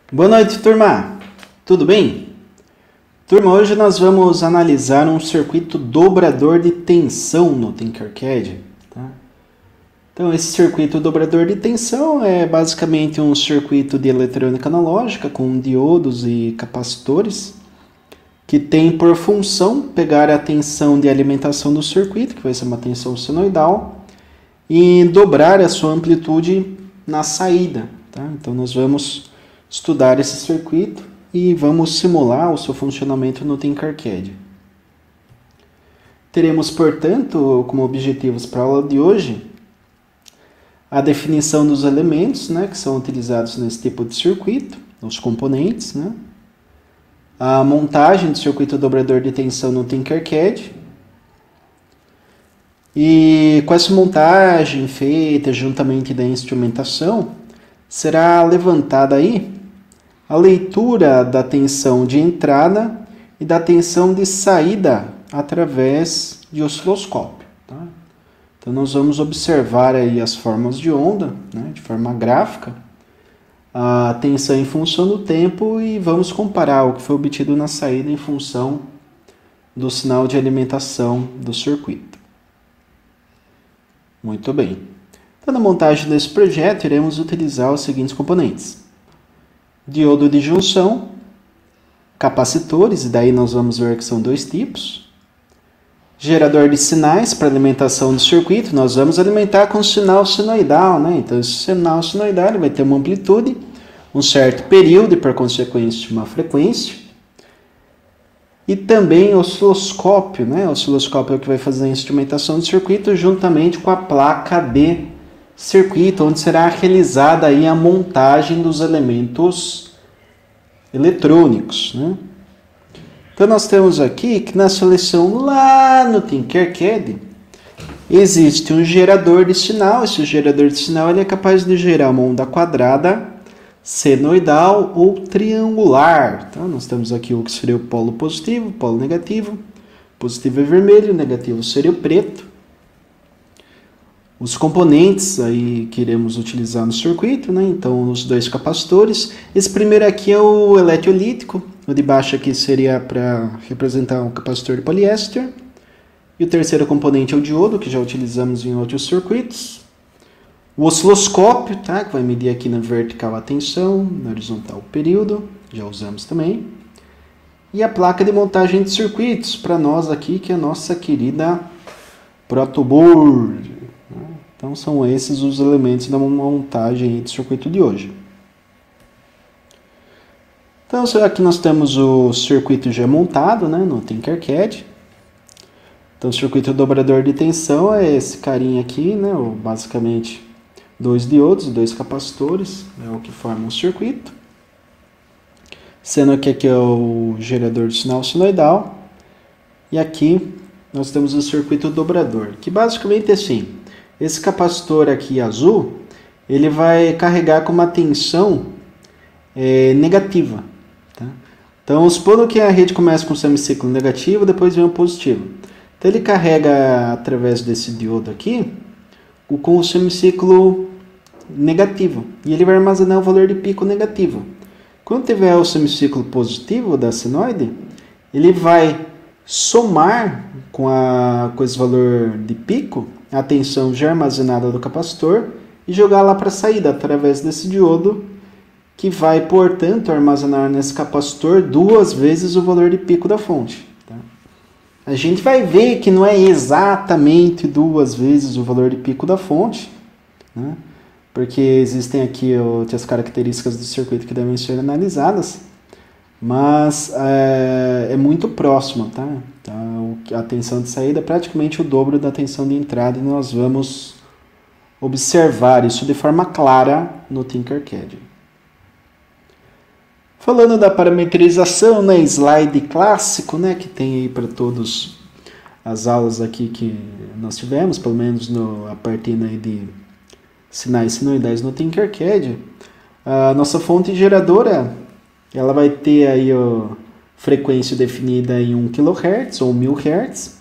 Boa noite, turma! Tudo bem? Turma, hoje nós vamos analisar um circuito dobrador de tensão no Tinkercad. Tá? Então, esse circuito dobrador de tensão é basicamente um circuito de eletrônica analógica com diodos e capacitores que tem por função pegar a tensão de alimentação do circuito, que vai ser uma tensão senoidal, e dobrar a sua amplitude na saída. Tá? Então, nós vamos estudar esse circuito e vamos simular o seu funcionamento no Tinkercad. Teremos, portanto, como objetivos para a aula de hoje, a definição dos elementos, que são utilizados nesse tipo de circuito, os componentes, a montagem do circuito dobrador de tensão no Tinkercad, e com essa montagem feita juntamente da instrumentação, será levantada aí a leitura da tensão de entrada e da tensão de saída através de osciloscópio. Tá? Então, nós vamos observar aí as formas de onda, de forma gráfica, a tensão em função do tempo e vamos comparar o que foi obtido na saída em função do sinal de alimentação do circuito. Muito bem. Então, na montagem desse projeto, iremos utilizar os seguintes componentes: diodo de junção, capacitores, e daí nós vamos ver que são dois tipos, gerador de sinais para alimentação do circuito, nós vamos alimentar com sinal senoidal, então esse sinal senoidal vai ter uma amplitude, um certo período e por consequência uma frequência, e também osciloscópio, o osciloscópio é o que vai fazer a instrumentação do circuito juntamente com a placa de circuito, onde será realizada aí a montagem dos elementos eletrônicos. Então, nós temos aqui que na seleção lá no Tinkercad existe um gerador de sinal. Esse gerador de sinal ele é capaz de gerar uma onda quadrada, senoidal ou triangular. Então, nós temos aqui o que seria o polo positivo, o polo negativo. Positivo é vermelho, negativo seria o preto. Os componentes aí que iremos utilizar no circuito, então os dois capacitores. Esse primeiro aqui é o eletrolítico, o de baixo aqui seria para representar um capacitor de poliéster. E o terceiro componente é o diodo, que já utilizamos em outros circuitos. O osciloscópio, que vai medir aqui na vertical a tensão, na horizontal o período, já usamos também. E a placa de montagem de circuitos, para nós aqui, que é a nossa querida protoboard. Então, são esses os elementos da montagem do circuito de hoje. Então, aqui nós temos o circuito já montado, no Tinkercad. Então, o circuito dobrador de tensão é esse carinha aqui, basicamente dois diodos, dois capacitores, é o que forma o circuito. Sendo que aqui é o gerador de sinal senoidal. E aqui nós temos o circuito dobrador, que basicamente é assim. Esse capacitor aqui azul, ele vai carregar com uma tensão negativa. Tá? Então, supondo que a rede começa com o semiciclo negativo, depois vem o positivo. Então, ele carrega através desse diodo aqui, com o semiciclo negativo. E ele vai armazenar o valor de pico negativo. Quando tiver o semiciclo positivo da senoide, ele vai somar com esse valor de pico a tensão já armazenada do capacitor e jogar lá para a saída através desse diodo, que vai, portanto, armazenar nesse capacitor duas vezes o valor de pico da fonte. Tá? A gente vai ver que não é exatamente duas vezes o valor de pico da fonte, porque existem aqui outras características do circuito que devem ser analisadas, mas é muito próximo, tá? A tensão de saída é praticamente o dobro da tensão de entrada e nós vamos observar isso de forma clara no Tinkercad. Falando da parametrização, slide clássico, que tem aí para todas as aulas aqui que nós tivemos, pelo menos a partir aí de sinais senoidais no Tinkercad, a nossa fonte geradora ela vai ter aí frequência definida em 1 kHz ou 1000 Hz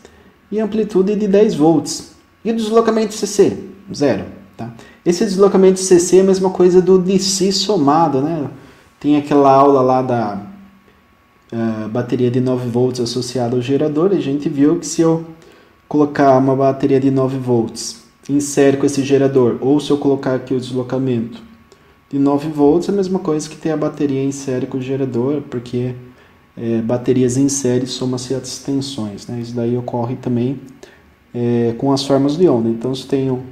e amplitude de 10 volts. E o deslocamento CC? 0. Tá? Esse deslocamento CC é a mesma coisa do DC somado. tem aquela aula lá da bateria de 9 volts associada ao gerador. A gente viu que se eu colocar uma bateria de 9 volts em série com esse gerador, ou se eu colocar aqui o deslocamento de 9 volts, é a mesma coisa que ter a bateria em série com o gerador, porque baterias em série somam-se as tensões, né? Isso daí ocorre também com as formas de onda. Então, se eu tenho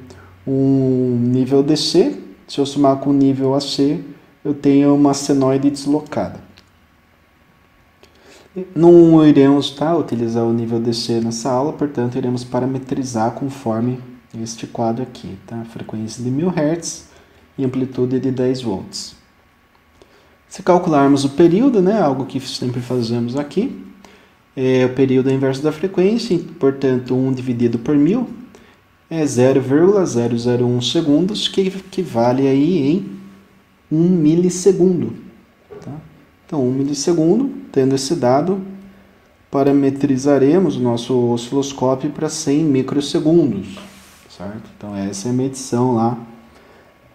um nível DC, se eu somar com o nível AC, eu tenho uma senoide deslocada. Não iremos utilizar o nível DC nessa aula, portanto, iremos parametrizar conforme este quadro aqui. Tá? Frequência de 1000 Hz e amplitude de 10 volts. Se calcularmos o período, né, algo que sempre fazemos aqui, o período é inverso da frequência, portanto, 1 dividido por 1000 é 0,001 segundos, que equivale aí em 1 milissegundo. Tá? Então, 1 milissegundo, tendo esse dado, parametrizaremos o nosso osciloscópio para 100 microsegundos. Certo? Então, essa é a medição lá,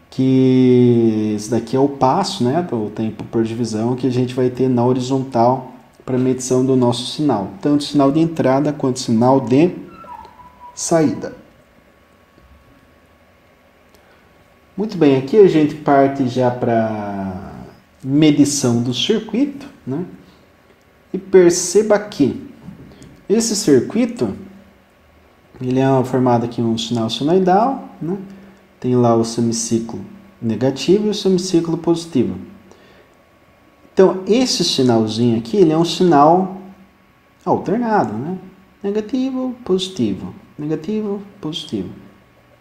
que esse daqui é o passo, né, do tempo por divisão, que a gente vai ter na horizontal para medição do nosso sinal, tanto sinal de entrada quanto sinal de saída. Muito bem, aqui a gente parte já para medição do circuito, né? E perceba que esse circuito, ele é formado aqui um sinal senoidal, né? Tem lá o semiciclo negativo e o semiciclo positivo. Então, esse sinalzinho aqui, ele é um sinal alternado, né? Negativo, positivo, negativo, positivo.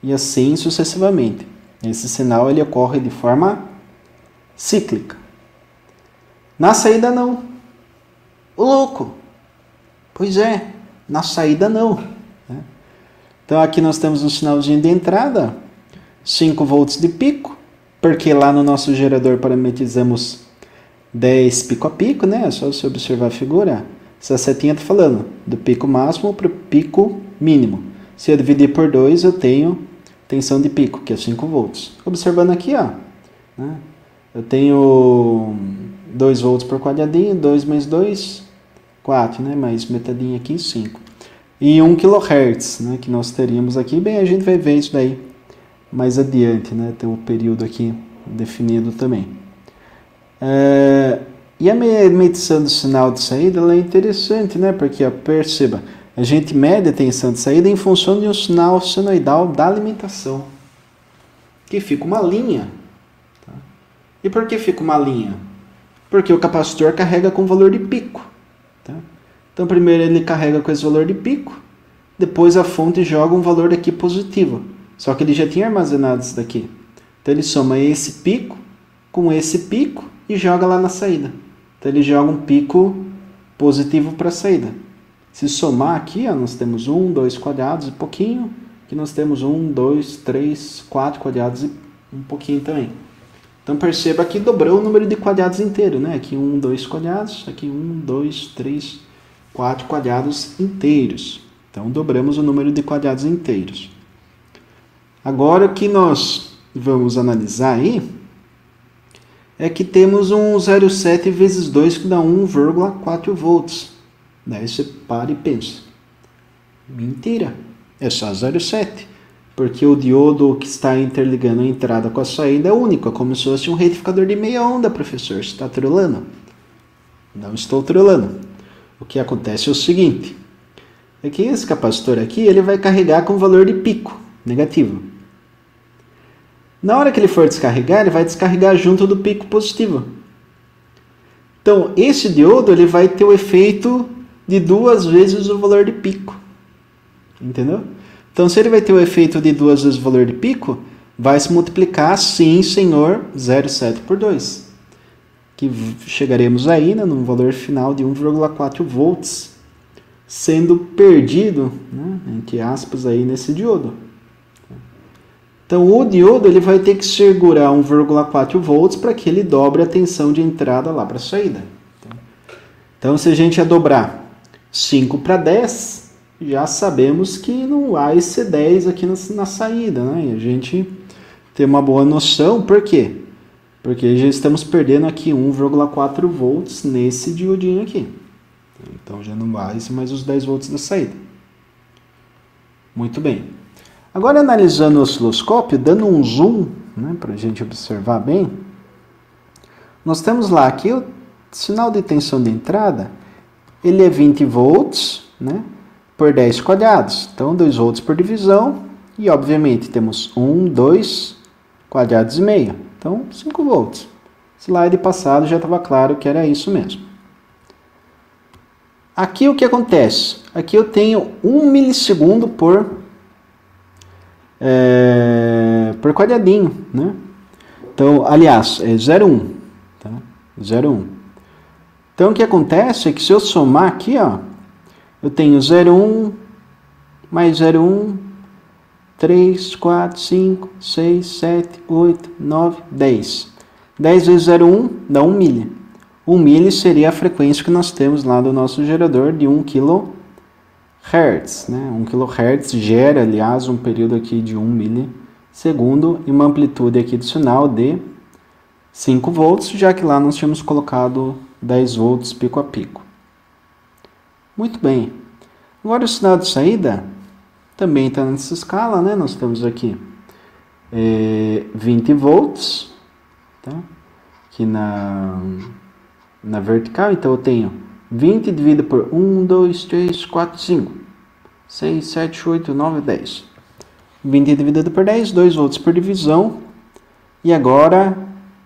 E assim sucessivamente. Esse sinal, ele ocorre de forma cíclica. Na saída, não. Ô louco! Pois é, na saída, não. Né? Então, aqui nós temos um sinalzinho de entrada, 5 volts de pico, porque lá no nosso gerador parametrizamos 10 pico a pico, né? É só você observar a figura. Essa setinha está falando do pico máximo para o pico mínimo. Se eu dividir por 2, eu tenho tensão de pico, que é 5 volts. Observando aqui, ó, né? Eu tenho 2 volts por quadradinho, 2 mais 2, 4, né? Mais metadinha aqui, 5. E 1 kHz, né? Que nós teríamos aqui. Bem, a gente vai ver isso daí mais adiante, né? Tem um período aqui definido também. E a medição do sinal de saída, ela é interessante, né? Porque, ó, perceba, a gente mede a tensão de saída em função de um sinal senoidal da alimentação, que fica uma linha. Tá? E por que fica uma linha? Porque o capacitor carrega com valor de pico. Tá? Então, primeiro ele carrega com esse valor de pico, depois a fonte joga um valor daqui positivo. Só que ele já tinha armazenado isso daqui. Então, ele soma esse pico com esse pico e joga lá na saída. Então, ele joga um pico positivo para a saída. Se somar aqui, ó, nós temos 1, 2 quadrados e pouquinho. Aqui nós temos 1, 2, 3, 4 quadrados e um pouquinho também. Então, perceba que dobrou o número de quadrados inteiro, né? Aqui 1, 2 quadrados, aqui 1, 2, 3, 4 quadrados inteiros. Então, dobramos o número de quadrados inteiros. Agora, o que nós vamos analisar aí é que temos um 0,7 vezes 2 que dá 1,4 volts. Daí você para e pensa. Mentira, é só 0,7. Porque o diodo que está interligando a entrada com a saída é único. É como se fosse um retificador de meia onda, professor. Você está trolando? Não estou trolando. O que acontece é o seguinte. É que esse capacitor aqui, ele vai carregar com valor de pico, negativo. Na hora que ele for descarregar, ele vai descarregar junto do pico positivo. Então, esse diodo, ele vai ter o efeito de 2 vezes o valor de pico. Entendeu? Então, se ele vai ter o efeito de 2 vezes o valor de pico, vai se multiplicar, sim, senhor, 0,7 por 2. Que chegaremos aí, né, num valor final de 1,4 volts, sendo perdido, né, entre aspas, aí nesse diodo. Então, o diodo ele vai ter que segurar 1,4 volts para que ele dobre a tensão de entrada lá para a saída. Então, se a gente ia dobrar 5 para 10, já sabemos que não há esse 10 aqui na saída, né? E a gente tem uma boa noção, por quê? Porque já estamos perdendo aqui 1,4 volts nesse diodinho aqui. Então já não vai ser mais os 10 volts da saída. Muito bem. Agora analisando o osciloscópio, dando um zoom, né, para a gente observar bem, nós temos lá aqui o sinal de tensão de entrada, ele é 20 volts, né, por 10 quadrados. Então 2 volts por divisão e obviamente temos 1, 2 quadrados e meio. Então 5 volts. Slide passado já estava claro que era isso mesmo. Aqui o que acontece? Aqui eu tenho 1 milissegundo por quadradinho, né? Então, aliás, é 0,1, tá? 0,1. Então, o que acontece é que se eu somar aqui, ó, eu tenho 0,1 mais 0,1, 3, 4, 5, 6, 7, 8, 9, 10. 10 vezes 0,1 dá 1 milli. 1 milli seria a frequência que nós temos lá do nosso gerador de 1 kHz, né? 1 kHz gera, aliás, um período aqui de 1 milissegundo e uma amplitude aqui do sinal de 5 volts, já que lá nós tínhamos colocado 10 volts pico a pico. Muito bem. Agora o sinal de saída também está nessa escala, né? Nós temos aqui 20 volts, tá? Aqui na vertical, então eu tenho 20 dividido por 1, 2, 3, 4, 5, 6, 7, 8, 9, 10. 20 dividido por 10, 2 volts por divisão. E agora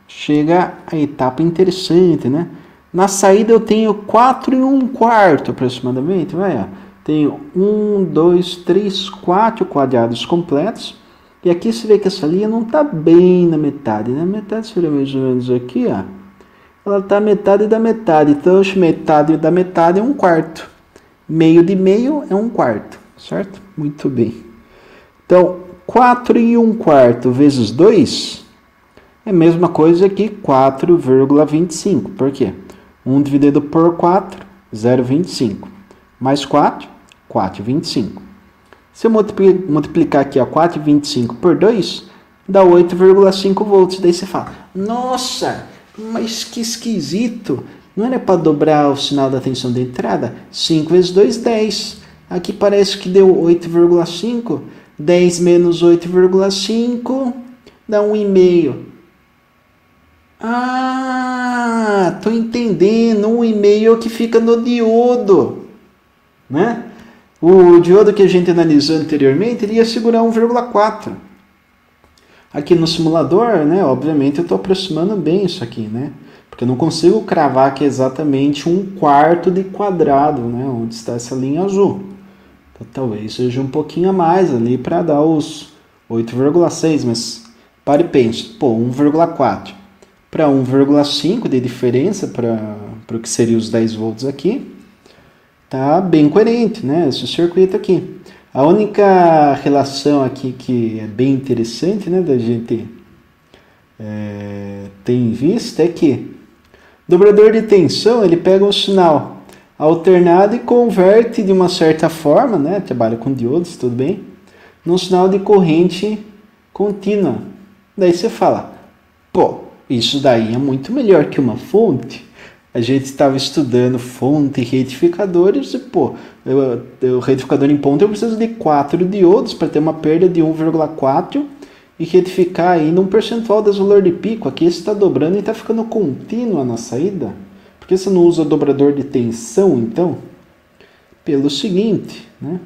chega a etapa interessante, né? Na saída eu tenho 4 e 1 quarto aproximadamente, vai, ó. Tenho 1, 2, 3, 4 quadrados completos. E aqui você vê que essa linha não está bem na metade, né? Metade seria mais ou menos aqui, ó. Ela está metade da metade, então metade da metade é 1 quarto. Meio de meio é 1 quarto, certo? Muito bem. Então, 4 e 1 quarto vezes 2 é a mesma coisa que 4,25. Por quê? 1 dividido por 4, 0,25. Mais 4, 4,25. Se eu multiplicar aqui 4,25 por 2, dá 8,5 volts. Daí você fala, nossa, mas que esquisito. Não era para dobrar o sinal da tensão de entrada? 5 vezes 2, 10. Aqui parece que deu 8,5. 10 menos 8,5 dá 1,5. Ah, tô entendendo. 1,5 é o que fica no diodo, né? O diodo que a gente analisou anteriormente, ele ia segurar 1,4. Aqui no simulador, né, obviamente eu estou aproximando bem isso aqui, né? Porque eu não consigo cravar que é exatamente 1 quarto de quadrado, né, onde está essa linha azul. Então, talvez seja um pouquinho a mais ali para dar os 8,6, mas pare e pense, pô, 1,4 para 1,5 de diferença para o que seria os 10 volts aqui, tá bem coerente, né, esse circuito aqui. A única relação aqui que é bem interessante, né, da gente ter em vista é que o dobrador de tensão, ele pega um sinal alternado e converte de uma certa forma, né, trabalha com diodos, tudo bem, num sinal de corrente contínua. Daí você fala, pô, isso daí é muito melhor que uma fonte. A gente estava estudando fonte e retificadores e, pô, o retificador em ponta eu preciso de 4 diodos para ter uma perda de 1,4 e retificar ainda um percentual das valor de pico. Aqui está dobrando e está ficando contínua na saída. Por que você não usa dobrador de tensão, então? Pelo seguinte, né?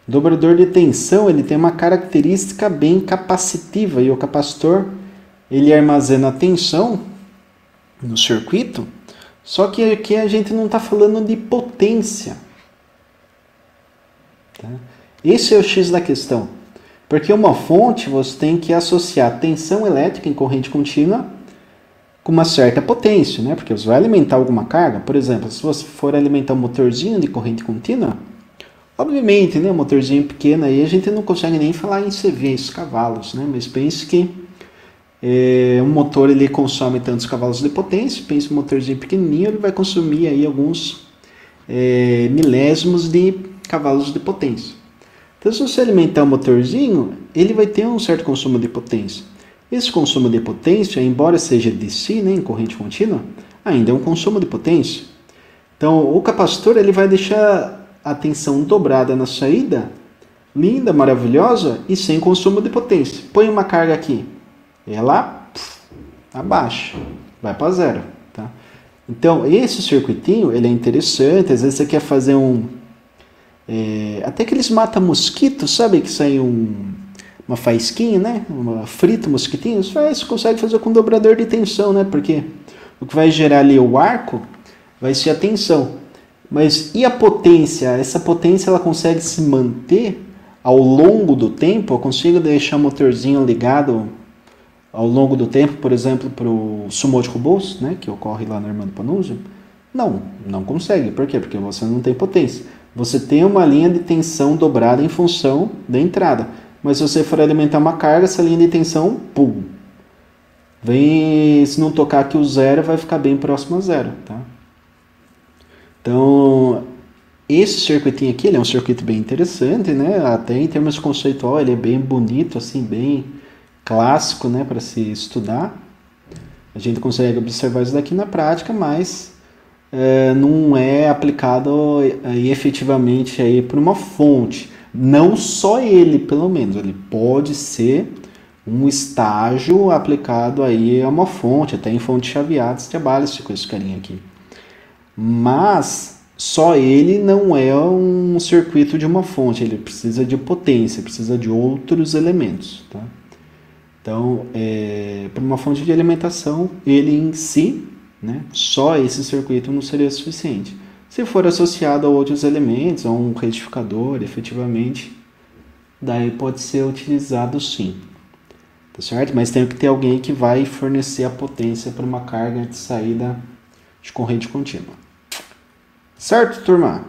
O dobrador de tensão, ele tem uma característica bem capacitiva e o capacitor, ele armazena a tensão no circuito. Só que aqui a gente não está falando de potência. Tá? Esse é o X da questão. Porque uma fonte você tem que associar tensão elétrica em corrente contínua com uma certa potência, né? Porque você vai alimentar alguma carga. Por exemplo, se você for alimentar um motorzinho de corrente contínua, obviamente, né, um motorzinho pequeno aí a gente não consegue nem falar em CV, cavalos, né? Mas pense que um motor ele consome tantos cavalos de potência, pense um motorzinho pequenininho, ele vai consumir aí alguns milésimos de cavalos de potência. Então, se você alimentar um motorzinho, ele vai ter um certo consumo de potência. Esse consumo de potência, embora seja DC, né, em corrente contínua, ainda é um consumo de potência. Então, o capacitor ele vai deixar a tensão dobrada na saída, linda, maravilhosa e sem consumo de potência. Põe uma carga aqui, ela abaixa, vai para zero. Tá? Então, esse circuitinho ele é interessante. Às vezes você quer fazer até aqueles mata-mosquitos, sabe? Que sai uma faísquinha, né? Uma frita mosquitinho. Você consegue fazer com dobrador de tensão, né? Porque o que vai gerar ali o arco vai ser a tensão. Mas e a potência? Essa potência ela consegue se manter ao longo do tempo? Eu consigo deixar o motorzinho ligado ao longo do tempo, por exemplo, para o sumo de robôs, né, que ocorre lá no Armando Panunzio? Não consegue. Por quê? Porque você não tem potência. Você tem uma linha de tensão dobrada em função da entrada. Mas se você for alimentar uma carga, essa linha de tensão, pum, se não tocar aqui o zero, vai ficar bem próximo a zero. Tá? Então, esse circuitinho aqui, ele é um circuito bem interessante, né? Até em termos conceitual, ele é bem bonito, assim, bem clássico, né, para se estudar. A gente consegue observar isso daqui na prática, mas não é aplicado aí, efetivamente aí, por uma fonte. Não só ele, pelo menos. Ele pode ser um estágio aplicado aí a uma fonte, até em fontes chaveadas trabalha-se com esse carinha aqui. Mas só ele não é um circuito de uma fonte, ele precisa de potência, precisa de outros elementos. Tá? Então, para uma fonte de alimentação, ele em si, né, só esse circuito não seria suficiente. Se for associado a outros elementos, a um retificador, efetivamente, daí pode ser utilizado sim. Tá certo? Mas tem que ter alguém que vai fornecer a potência para uma carga de saída de corrente contínua. Certo, turma?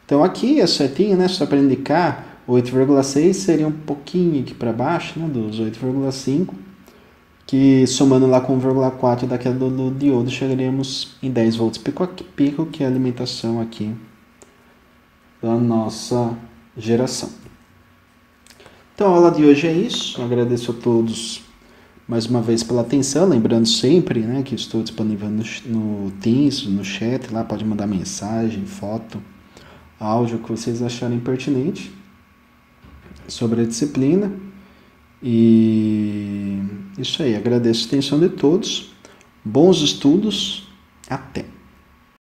Então aqui a setinha, né, só para indicar, 8,6 seria um pouquinho aqui para baixo, né, dos 8,5, que somando lá com 1,4 daquela do diodo, chegaríamos em 10 volts pico a pico, que é a alimentação aqui da nossa geração. Então a aula de hoje é isso, eu agradeço a todos mais uma vez pela atenção, lembrando sempre, né, que estou disponível no Teams, no chat, lá pode mandar mensagem, foto, áudio, que vocês acharem pertinente sobre a disciplina. E isso aí, agradeço a atenção de todos, bons estudos, até!